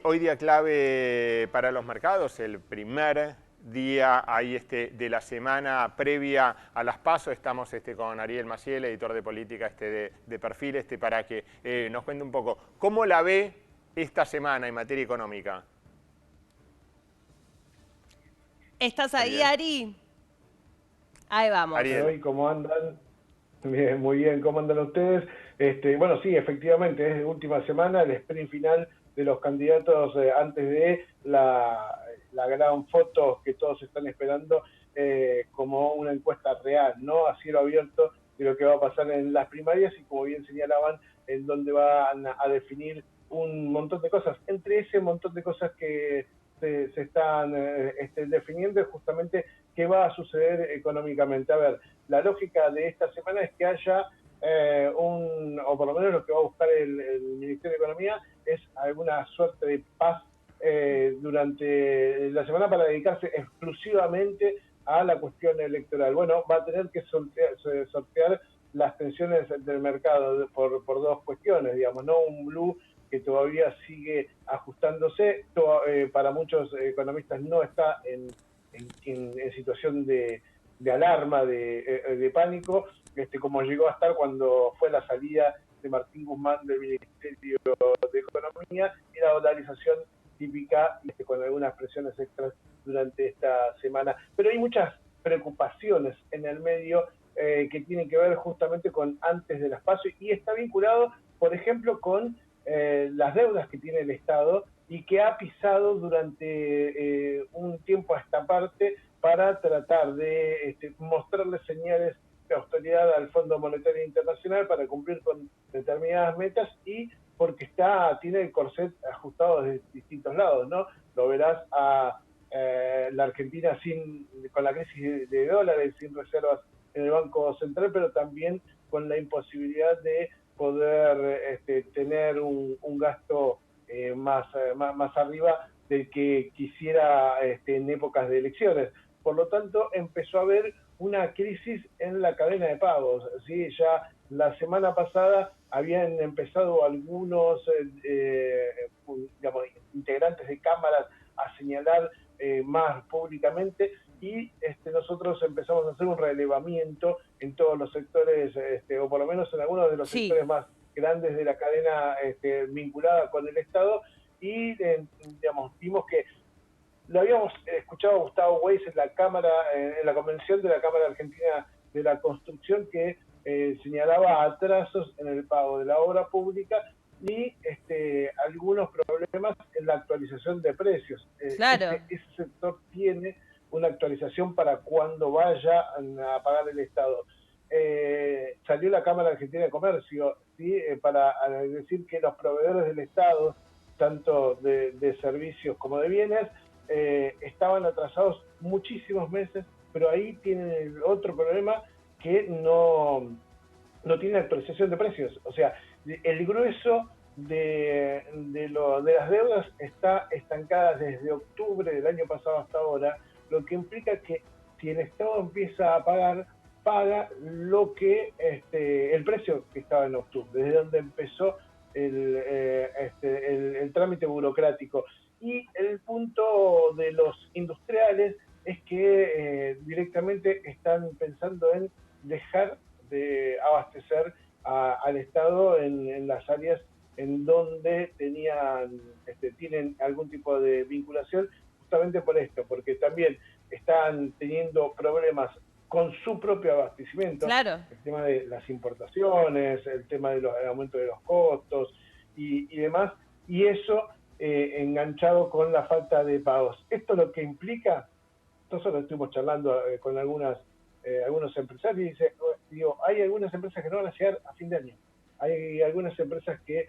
Hoy día clave para los mercados, el primer día ahí de la semana previa a las PASO. Estamos con Ariel Maciel, editor de política de Perfil, para que nos cuente un poco cómo la ve esta semana en materia económica. ¿Estás ahí, Ari? Ahí vamos. Ariel. ¿Cómo andan? Bien, muy bien, ¿cómo andan ustedes? Bueno, sí, efectivamente, es última semana, el sprint final de los candidatos antes de la gran foto que todos están esperando como una encuesta real, ¿no? A cielo abierto de lo que va a pasar en las primarias y, como bien señalaban, en donde van a definir un montón de cosas. Entre ese montón de cosas que se están definiendo es justamente qué va a suceder económicamente. A ver, la lógica de esta semana es que haya o por lo menos lo que va a buscar el Ministerio de Economía es alguna suerte de paz durante la semana para dedicarse exclusivamente a la cuestión electoral. Bueno, va a tener que sortear las tensiones del mercado por dos cuestiones, digamos, ¿no? Un blue que todavía sigue ajustándose, para muchos economistas no está en situación de alarma, de pánico, como llegó a estar cuando fue la salida de Martín Guzmán del Ministerio de Economía y la dolarización típica, con algunas presiones extras durante esta semana. Pero hay muchas preocupaciones en el medio que tienen que ver justamente con antes de las PASO y está vinculado, por ejemplo, con las deudas que tiene el Estado y que ha pisado durante un tiempo a esta parte para tratar de mostrarle señales de austeridad al Fondo Monetario Internacional para cumplir con determinadas metas y porque tiene el corset ajustado de distintos lados, ¿no? Lo verás a la Argentina con la crisis de dólares, sin reservas en el Banco Central, pero también con la imposibilidad de poder tener un gasto más arriba del que quisiera en épocas de elecciones. Por lo tanto, empezó a haber una crisis en la cadena de pagos, ¿sí? Ya la semana pasada habían empezado algunos digamos, integrantes de cámaras a señalar más públicamente y nosotros empezamos a hacer un relevamiento en todos los sectores, o por lo menos en algunos de los sectores más grandes de la cadena vinculada con el Estado y digamos, vimos que lo habíamos escuchado a Gustavo Weiss en la Cámara, en la convención de la Cámara Argentina de la Construcción, que señalaba atrasos en el pago de la obra pública y algunos problemas en la actualización de precios. Claro. Ese sector tiene una actualización para cuando vaya a pagar el Estado. Salió la Cámara Argentina de Comercio, ¿sí? Para decir que los proveedores del Estado, tanto de servicios como de bienes, estaban atrasados muchísimos meses, pero ahí tienen el otro problema que no tiene actualización de precios. O sea, el grueso de las deudas está estancada desde octubre del año pasado hasta ahora, lo que implica que si el Estado empieza a paga lo que el precio que estaba en octubre, desde donde empezó el trámite burocrático. Y el punto de los industriales es que directamente están pensando en dejar de abastecer al Estado en las áreas en donde tienen algún tipo de vinculación, justamente por esto, porque también están teniendo problemas con su propio abastecimiento, claro. El tema de las importaciones, el tema del aumento de los costos y demás, y eso enganchado con la falta de pagos. Esto lo que implica, nosotros estuvimos charlando con algunos empresarios y digo, hay algunas empresas que no van a llegar a fin de año, hay algunas empresas que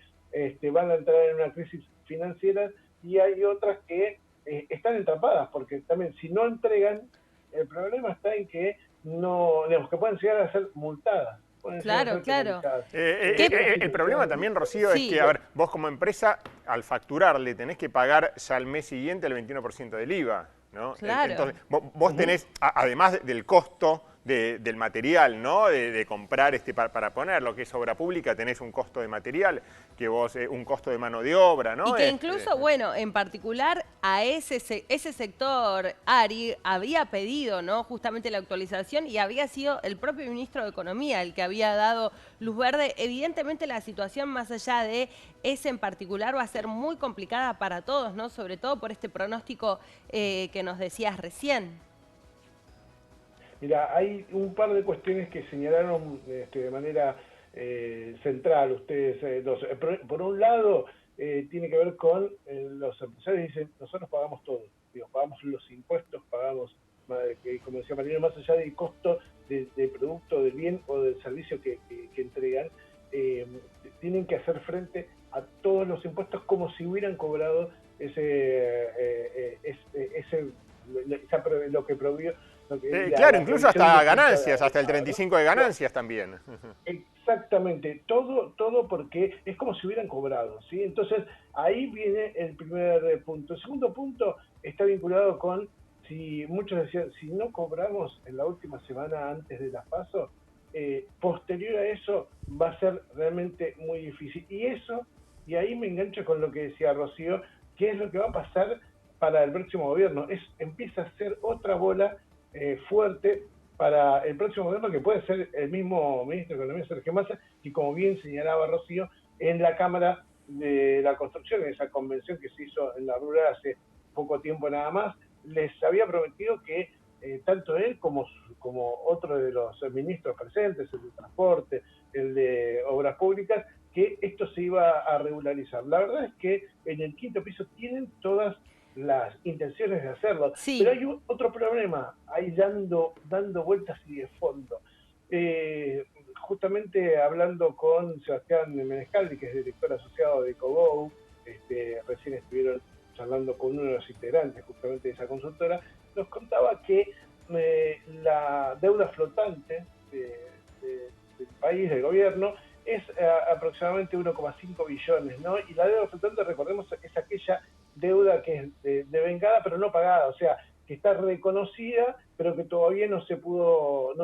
van a entrar en una crisis financiera y hay otras que están entrapadas, porque también si no entregan, el problema está en que no, digamos, que pueden llegar a ser multadas. Claro, claro. El problema también, Rocío, es que, a ver, vos como empresa, al facturar, le tenés que pagar ya al mes siguiente el 21% del IVA, ¿no? Claro. Entonces, vos tenés, además del costo del material, ¿no? De comprar para poner lo que es obra pública, tenés un costo de material, que vos un costo de mano de obra, ¿no? Y que incluso, bueno, en particular a ese sector, Ari, había pedido, ¿no?, justamente la actualización y había sido el propio ministro de Economía el que había dado luz verde. Evidentemente la situación más allá de ese en particular va a ser muy complicada para todos, ¿no? Sobre todo por este pronóstico que nos decías recién. Mira, hay un par de cuestiones que señalaron de manera central ustedes dos. Por un lado, tiene que ver con los empresarios dicen, nosotros pagamos todo, digo, pagamos los impuestos, pagamos, como decía Mariano, más allá del costo del producto, del bien o del servicio que entregan, tienen que hacer frente a todos los impuestos como si hubieran cobrado lo que provió. Claro, incluso hasta ganancias, hasta el 35 de ganancias también. Exactamente, todo porque es como si hubieran cobrado, ¿sí? Entonces, ahí viene el primer punto. El segundo punto está vinculado con, si muchos decían, si no cobramos en la última semana antes de las PASO, posterior a eso va a ser realmente muy difícil. Y ahí me engancho con lo que decía Rocío, ¿qué es lo que va a pasar para el próximo gobierno? Empieza a ser otra bola fuerte para el próximo gobierno, que puede ser el mismo ministro de Economía, Sergio Massa, y como bien señalaba Rocío, en la Cámara de la Construcción, en esa convención que se hizo en la rural hace poco tiempo nada más, les había prometido que tanto él como otro de los ministros presentes, el de Transporte, el de Obras Públicas, que esto se iba a regularizar. La verdad es que en el quinto piso tienen todas las intenciones de hacerlo, Sí. Pero hay otro problema ahí dando vueltas y de fondo. Justamente hablando con Sebastián Menescaldi, que es director asociado de Ecogou, recién estuvieron charlando con uno de los integrantes justamente de esa consultora, nos contaba que la deuda flotante del país, del gobierno, es aproximadamente 1,5 billones, ¿no? Y la deuda flotante, recordemos, es aquella deuda que es devengada pero no pagada, o sea, que está reconocida pero que todavía no se pudo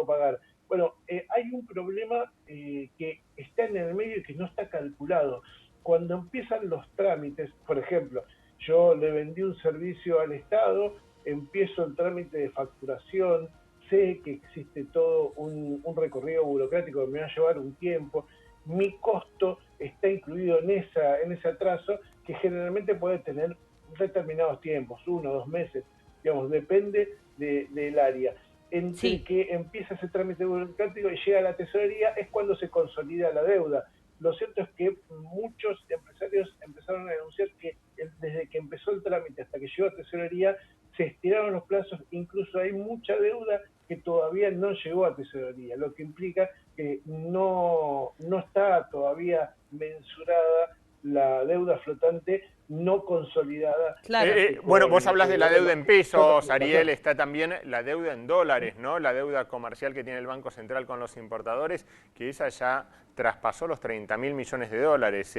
pagar. Bueno, hay un problema que está en el medio y que no está calculado. Cuando empiezan los trámites, por ejemplo, yo le vendí un servicio al Estado, empiezo el trámite de facturación, sé que existe todo un recorrido burocrático que me va a llevar un tiempo, mi costo está incluido en ese atraso, que generalmente puede tener determinados tiempos, 1 o 2 meses, digamos, depende del área. Entre que empieza ese trámite burocrático y llega a la tesorería es cuando se consolida la deuda. Lo cierto es que muchos empresarios empezaron a denunciar que desde que empezó el trámite hasta que llegó a tesorería se estiraron los plazos, incluso hay mucha deuda que todavía no llegó a tesorería, lo que implica que no está todavía mensurada la deuda flotante no consolidada. Claro. Bueno, vos hablas de la deuda en pesos, Ariel, está también la deuda en dólares, ¿no? La deuda comercial que tiene el Banco Central con los importadores, que esa ya traspasó los 30.000 millones de dólares,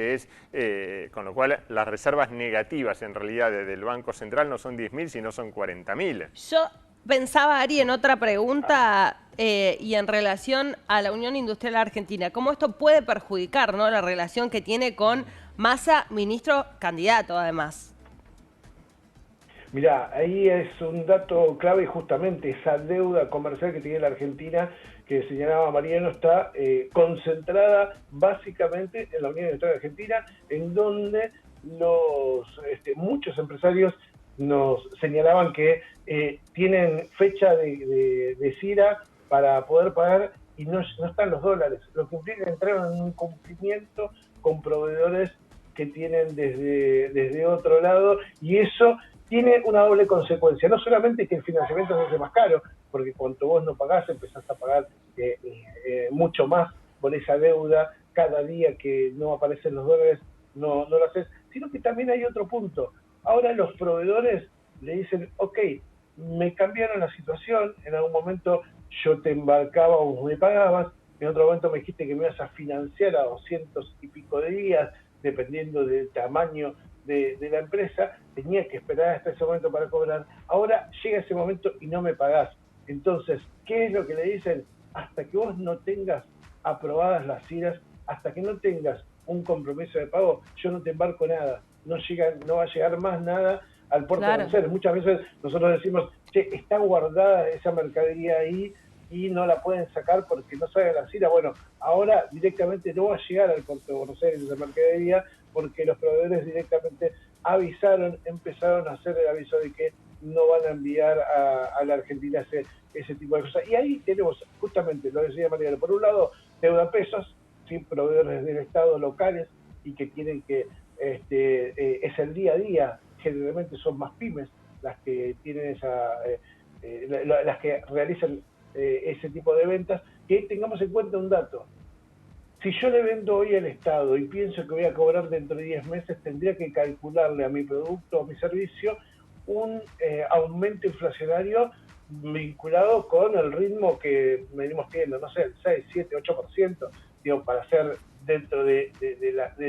con lo cual las reservas negativas en realidad del Banco Central no son 10.000, sino son 40.000. Yo pensaba, Ari, en otra pregunta y en relación a la Unión Industrial Argentina. ¿Cómo esto puede perjudicar, ¿no?, la relación que tiene con Massa, ministro candidato además? Mirá, ahí es un dato clave, justamente esa deuda comercial que tiene la Argentina, que señalaba Mariano, está concentrada básicamente en la Unión Industrial Argentina, en donde muchos empresarios nos señalaban que tienen fecha de CIRA para poder pagar y no están los dólares, lo que implica entrar en un cumplimiento con proveedores que tienen desde otro lado, y eso tiene una doble consecuencia, no solamente que el financiamiento se hace más caro, porque cuanto vos no pagás, empezás a pagar mucho más por esa deuda, cada día que no aparecen los dólares no lo haces, sino que también hay otro punto. Ahora los proveedores le dicen, ok, me cambiaron la situación, en algún momento yo te embarcaba o me pagabas, en otro momento me dijiste que me ibas a financiar a 200 y pico de días, dependiendo del tamaño de la empresa, tenía que esperar hasta ese momento para cobrar. Ahora llega ese momento y no me pagás. Entonces, ¿qué es lo que le dicen? Hasta que vos no tengas aprobadas las IRAs, hasta que no tengas un compromiso de pago, yo no te embarco nada, no va a llegar más nada al puerto de Buenos Aires. Muchas veces nosotros decimos, che, está guardada esa mercadería ahí y no la pueden sacar porque no sale la IRA. Bueno, ahora directamente no va a llegar al puerto de Buenos Aires esa mercadería porque los proveedores directamente avisaron, empezaron a hacer el aviso de que no van a enviar a la Argentina ese tipo de cosas. Y ahí tenemos, justamente, lo decía Mariano, por un lado, deuda pesos, ¿sí? Proveedores del Estado locales y que quieren que es el día a día, generalmente son más pymes las que tienen las que realizan ese tipo de ventas, que tengamos en cuenta un dato. Si yo le vendo hoy al Estado y pienso que voy a cobrar dentro de 10 meses, tendría que calcularle a mi producto o a mi servicio un aumento inflacionario vinculado con el ritmo que venimos teniendo, no sé, el 6, 7, 8%, digo, para ser dentro de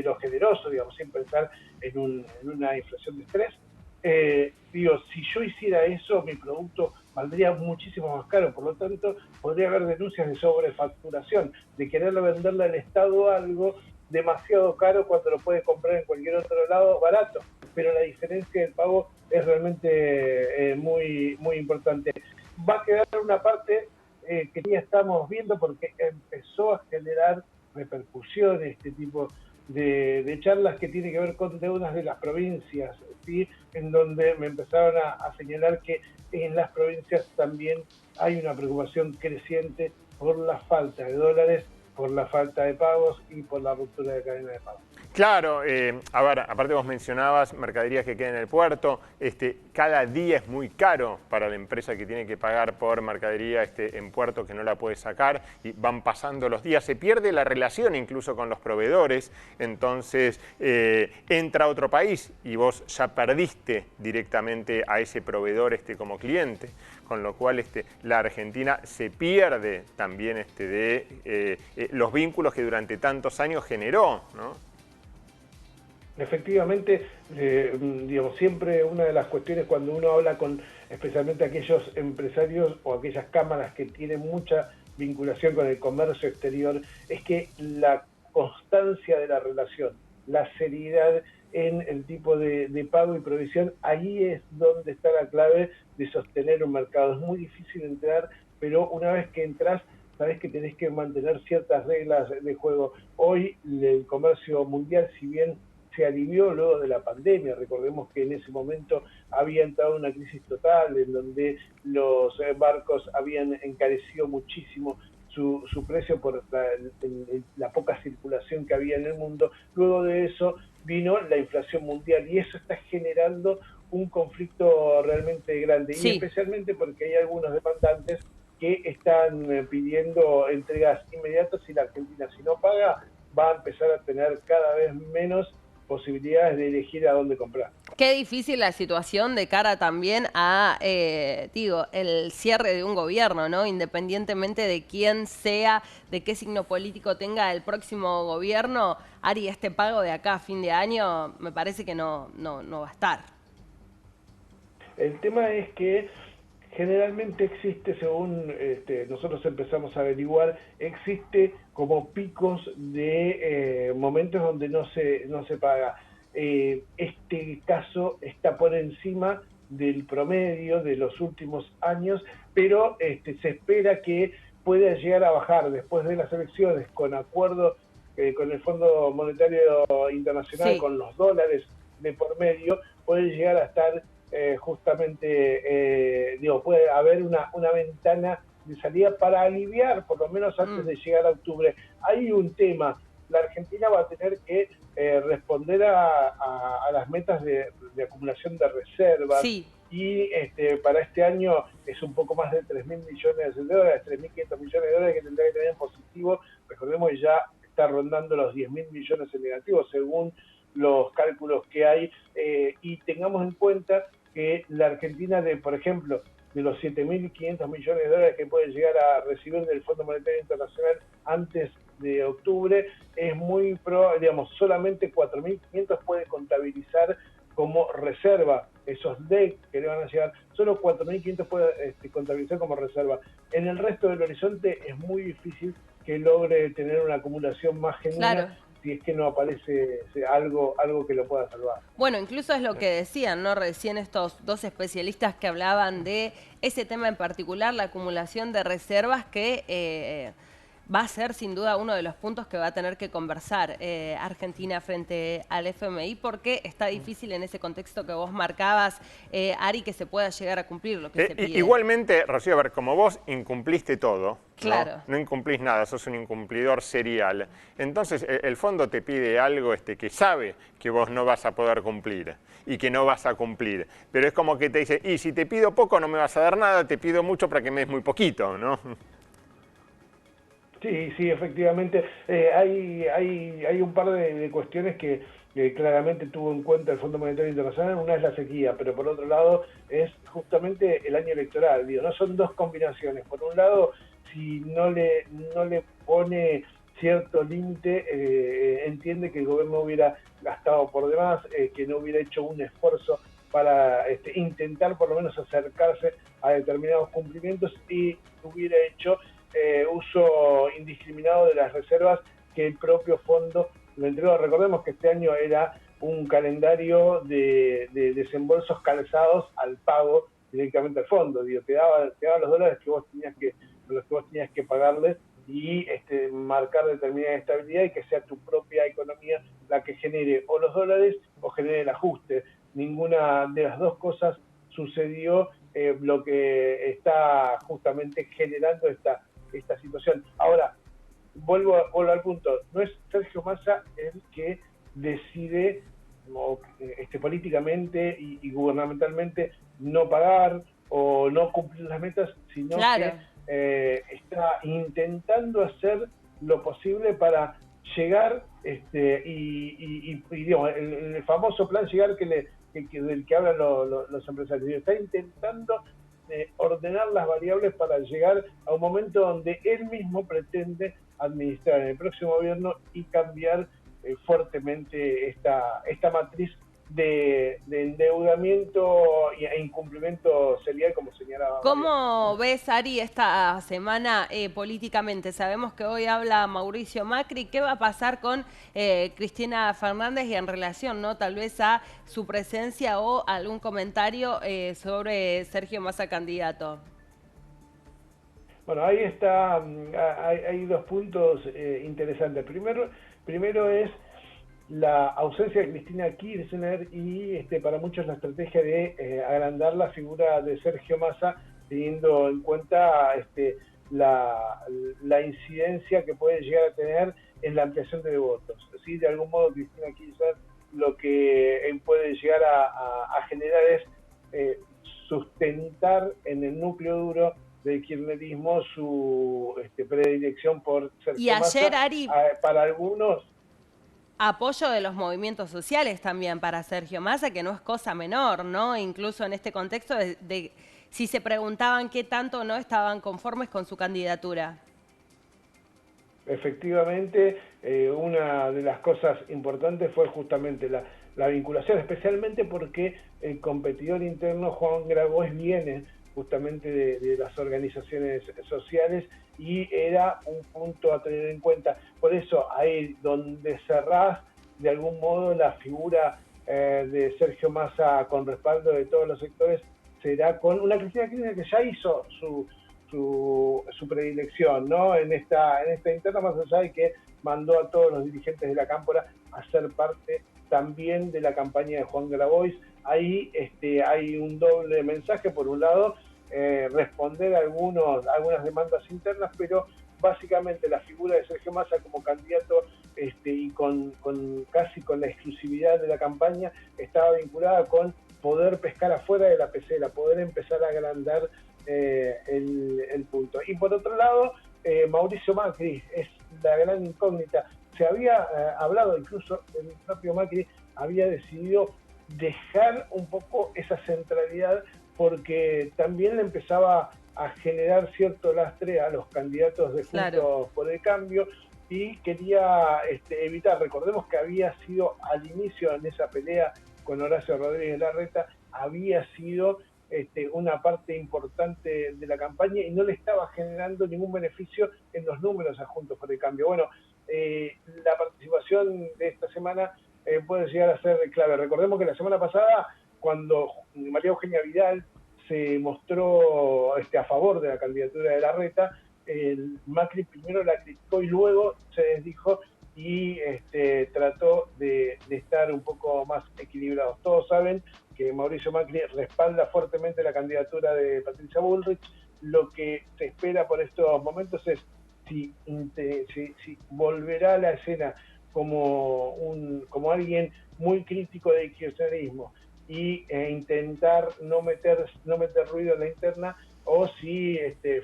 lo generoso, digamos, sin pensar en una inflación de estrés. Digo, si yo hiciera eso, mi producto valdría muchísimo más caro, por lo tanto, podría haber denuncias de sobrefacturación, de quererle venderle al Estado algo demasiado caro cuando lo puede comprar en cualquier otro lado barato, pero la diferencia del pago es realmente muy, muy importante. Va a quedar una parte que ya estamos viendo porque empezó a generar repercusiones este tipo de charlas que tiene que ver con deudas de las provincias, ¿sí? En donde me empezaron a señalar que en las provincias también hay una preocupación creciente por la falta de dólares, por la falta de pagos y por la ruptura de cadena de pagos. Claro, a ver, aparte vos mencionabas mercaderías que quedan en el puerto, cada día es muy caro para la empresa que tiene que pagar por mercadería en puerto que no la puede sacar y van pasando los días, se pierde la relación incluso con los proveedores, entonces entra a otro país y vos ya perdiste directamente a ese proveedor como cliente, con lo cual la Argentina se pierde también de los vínculos que durante tantos años generó, ¿no? Efectivamente, digamos, siempre una de las cuestiones cuando uno habla con especialmente aquellos empresarios o aquellas cámaras que tienen mucha vinculación con el comercio exterior, es que la constancia de la relación, la seriedad en el tipo de pago y provisión, ahí es donde está la clave de sostener un mercado. Es muy difícil entrar, pero una vez que entras, sabes que tenés que mantener ciertas reglas de juego. Hoy el comercio mundial, si bien se alivió luego de la pandemia, recordemos que en ese momento había entrado una crisis total en donde los barcos habían encarecido muchísimo su precio por la poca circulación que había en el mundo. Luego de eso vino la inflación mundial y eso está generando un conflicto realmente grande, sí. Y especialmente porque hay algunos demandantes que están pidiendo entregas inmediatas y la Argentina, si no paga, va a empezar a tener cada vez menos posibilidades de elegir a dónde comprar. Qué difícil la situación de cara también a, el cierre de un gobierno, ¿no? Independientemente de quién sea, de qué signo político tenga el próximo gobierno, Ari, este pago de acá a fin de año me parece que no va a estar. El tema es que generalmente existe, según nosotros empezamos a averiguar, existe como picos de momentos donde no se paga. Este caso está por encima del promedio de los últimos años, pero se espera que pueda llegar a bajar después de las elecciones con acuerdo con el Fondo Monetario Internacional, sí, con los dólares de por medio, puede llegar a estar puede haber una ventana de salida para aliviar, por lo menos antes de llegar a octubre. Hay un tema, la Argentina va a tener que responder a las metas de acumulación de reservas, sí, y para este año es un poco más de 3.000 millones de dólares, 3.500 millones de dólares que tendrá que tener en positivo. Recordemos que ya está rondando los 10.000 millones en negativo según los cálculos que hay, y tengamos en cuenta que la Argentina, por ejemplo, de los 7.500 millones de dólares que puede llegar a recibir del Fondo Monetario Internacional antes de octubre, es muy solamente 4.500 puede contabilizar como reserva. Esos DEC que le van a llegar, solo 4.500 puede contabilizar como reserva. En el resto del horizonte es muy difícil que logre tener una acumulación más genuina, Claro. si es que no aparece algo que lo pueda salvar. Bueno, incluso es lo que decían, ¿no? Recién estos dos especialistas que hablaban de ese tema en particular, la acumulación de reservas, que va a ser sin duda uno de los puntos que va a tener que conversar Argentina frente al FMI, porque está difícil en ese contexto que vos marcabas, Ari, que se pueda llegar a cumplir lo que se pide. Igualmente, Rocío, a ver, como vos incumpliste todo, claro, no incumplís nada, sos un incumplidor serial, entonces el fondo te pide algo que sabe que vos no vas a poder cumplir y que no vas a cumplir, pero es como que te dice, y si te pido poco no me vas a dar nada, te pido mucho para que me des muy poquito, ¿no? Sí, efectivamente. Hay un par de cuestiones que claramente tuvo en cuenta el Fondo Monetario Internacional. Una es la sequía, pero por otro lado es justamente el año electoral. Digo, no son dos combinaciones. Por un lado, si no le pone cierto límite, entiende que el gobierno hubiera gastado por demás, que no hubiera hecho un esfuerzo para intentar por lo menos acercarse a determinados cumplimientos y hubiera hecho uso indiscriminado de las reservas que el propio fondo lo entregó. Recordemos que este año era un calendario de desembolsos calzados al pago directamente al fondo. Digo, te daba los dólares que vos tenías que pagarle y marcar determinada estabilidad y que sea tu propia economía la que genere o los dólares o genere el ajuste. Ninguna de las dos cosas sucedió, lo que está justamente generando esta situación. Ahora, vuelvo al punto, no es Sergio Massa el que decide políticamente y gubernamentalmente no pagar o no cumplir las metas, sino claro, que está intentando hacer lo posible para llegar y digamos, el famoso plan llegar del que hablan los empresarios. Está intentando ordenar las variables para llegar a un momento donde él mismo pretende administrar en el próximo gobierno y cambiar fuertemente esta matriz de endeudamiento e incumplimiento serial, como señalaba María. ¿cómo ves, Ari, esta semana políticamente? Sabemos que hoy habla Mauricio Macri. ¿Qué va a pasar con Cristina Fernández y en relación, ¿no? Tal vez a su presencia o algún comentario sobre Sergio Massa candidato? Bueno, ahí está, hay dos puntos interesantes. Primero es la ausencia de Cristina Kirchner y para muchos la estrategia de agrandar la figura de Sergio Massa, teniendo en cuenta la incidencia que puede llegar a tener en la ampliación de votos. ¿Sí? De algún modo Cristina Kirchner lo que puede llegar a generar es sustentar en el núcleo duro del kirchnerismo su predilección por Sergio Massa. Y ayer, Ari, para algunos apoyo de los movimientos sociales también para Sergio Massa, que no es cosa menor, ¿no? Incluso en este contexto de si se preguntaban qué tanto no estaban conformes con su candidatura. Efectivamente, una de las cosas importantes fue justamente la vinculación, especialmente porque el competidor interno, Juan Grabois, viene justamente de las organizaciones sociales y era un punto a tener en cuenta. Por eso, ahí donde cerrás de algún modo la figura de Sergio Massa con respaldo de todos los sectores, será con una Cristina Kirchner que ya hizo su predilección, ¿no? en esta interna, más allá de que mandó a todos los dirigentes de la Cámpora a ser parte también de la campaña de Juan Grabois. Ahí hay un doble mensaje. Por un lado, responder a algunas demandas internas, pero básicamente la figura de Sergio Massa como candidato y casi con la exclusividad de la campaña estaba vinculada con poder pescar afuera de la pecera, poder empezar a agrandar el punto. Y por otro lado, Mauricio Macri es la gran incógnita. Se había hablado, incluso el propio Macri había decidido dejar un poco esa centralidad porque también le empezaba a generar cierto lastre a los candidatos de Juntos por el Cambio y quería evitar. Recordemos que había sido al inicio en esa pelea con Horacio Rodríguez Larreta había sido una parte importante de la campaña y no le estaba generando ningún beneficio en los números a Juntos por el Cambio. Bueno, la participación de esta semana puede llegar a ser clave. Recordemos que la semana pasada, cuando María Eugenia Vidal se mostró a favor de la candidatura de Larreta, Macri primero la criticó y luego se desdijo y trató de estar un poco más equilibrados. Todos saben que Mauricio Macri respalda fuertemente la candidatura de Patricia Bullrich. Lo que se espera por estos momentos es si volverá a la escena como alguien muy crítico del kirchnerismo y intentar no meter ruido en la interna, o si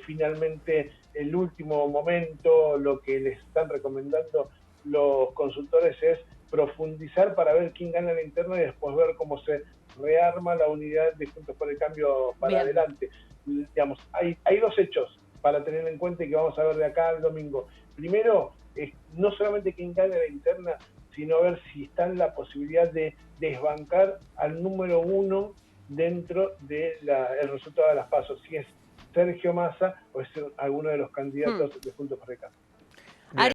finalmente el último momento lo que les están recomendando los consultores es profundizar para ver quién gana la interna y después ver cómo se rearma la unidad de Juntos por el Cambio para Bien. adelante. Digamos, hay dos hechos para tener en cuenta y que vamos a ver de acá al domingo. Primero, no solamente quién gana la interna, sino ver si está en la posibilidad de desbancar al número uno dentro del resultado de las PASO, si es Sergio Massa o es alguno de los candidatos de Juntos por el Cambio.